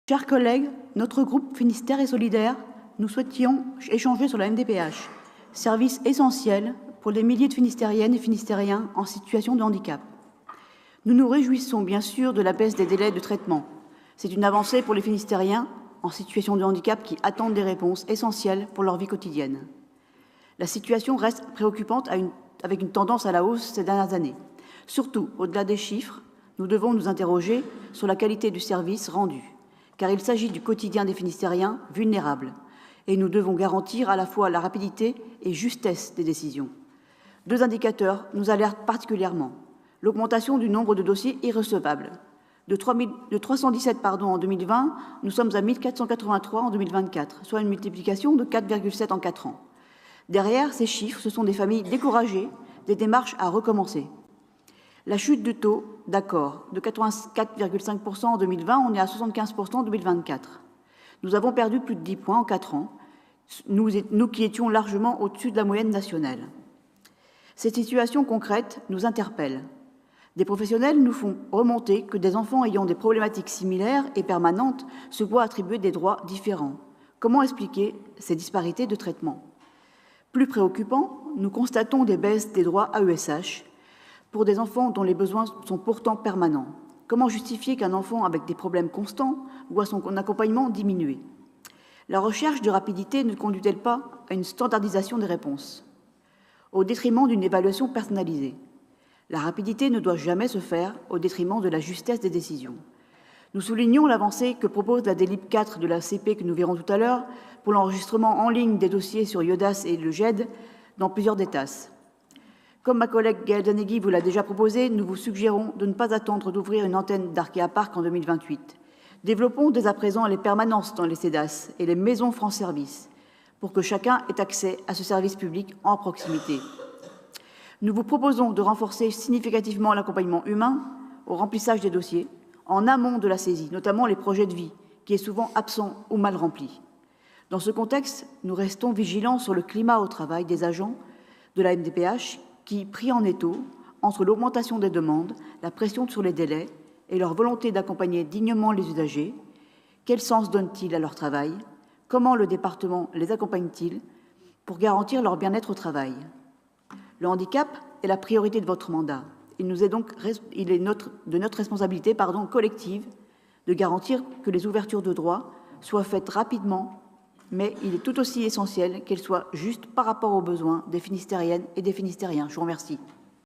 Chers collègues, notre groupe Finistère et Solidaire, nous souhaitions échanger sur la MDPH, service essentiel pour les milliers de Finistériennes et Finistériens en situation de handicap. Nous nous réjouissons bien sûr de la baisse des délais de traitement. C'est une avancée pour les Finistériens en situation de handicap qui attendent des réponses essentielles pour leur vie quotidienne. La situation reste préoccupante avec une tendance à la hausse ces dernières années. Surtout, au-delà des chiffres, nous devons nous interroger sur la qualité du service rendu, car il s'agit du quotidien des Finistériens vulnérables, et nous devons garantir à la fois la rapidité et justesse des décisions. Deux indicateurs nous alertent particulièrement. L'augmentation du nombre de dossiers irrecevables. De 317 en 2020, nous sommes à 1483 en 2024, soit une multiplication de 4,7 en 4 ans. Derrière ces chiffres, ce sont des familles découragées, des démarches à recommencer. La chute du taux d'accord de 84,5% en 2020, on est à 75% en 2024. Nous avons perdu plus de 10 points en 4 ans, nous qui étions largement au-dessus de la moyenne nationale. Cette situation concrète nous interpelle. Des professionnels nous font remonter que des enfants ayant des problématiques similaires et permanentes se voient attribuer des droits différents. Comment expliquer ces disparités de traitement? Plus préoccupant, nous constatons des baisses des droits AESH pour des enfants dont les besoins sont pourtant permanents. Comment justifier qu'un enfant avec des problèmes constants voit son accompagnement diminuer? La recherche de rapidité ne conduit-elle pas à une standardisation des réponses, au détriment d'une évaluation personnalisée? La rapidité ne doit jamais se faire au détriment de la justesse des décisions. Nous soulignons l'avancée que propose la délib 4 de la CP que nous verrons tout à l'heure pour l'enregistrement en ligne des dossiers sur IODAS et le GED dans plusieurs DETAS. Comme ma collègue Gaëlle Danegui vous l'a déjà proposé, nous vous suggérons de ne pas attendre d'ouvrir une antenne d'Arkea Park en 2028. Développons dès à présent les permanences dans les CEDAS et les maisons France Service pour que chacun ait accès à ce service public en proximité. Nous vous proposons de renforcer significativement l'accompagnement humain au remplissage des dossiers, en amont de la saisie, notamment les projets de vie, qui est souvent absent ou mal rempli. Dans ce contexte, nous restons vigilants sur le climat au travail des agents de la MDPH qui, pris en étau entre l'augmentation des demandes, la pression sur les délais et leur volonté d'accompagner dignement les usagers, quel sens donnent-ils à leur travail? Comment le département les accompagne-t-il pour garantir leur bien-être au travail? Le handicap est la priorité de votre mandat. Il est de notre responsabilité collective de garantir que les ouvertures de droits soient faites rapidement, mais il est tout aussi essentiel qu'elles soient justes par rapport aux besoins des Finistériennes et des Finistériens. Je vous remercie.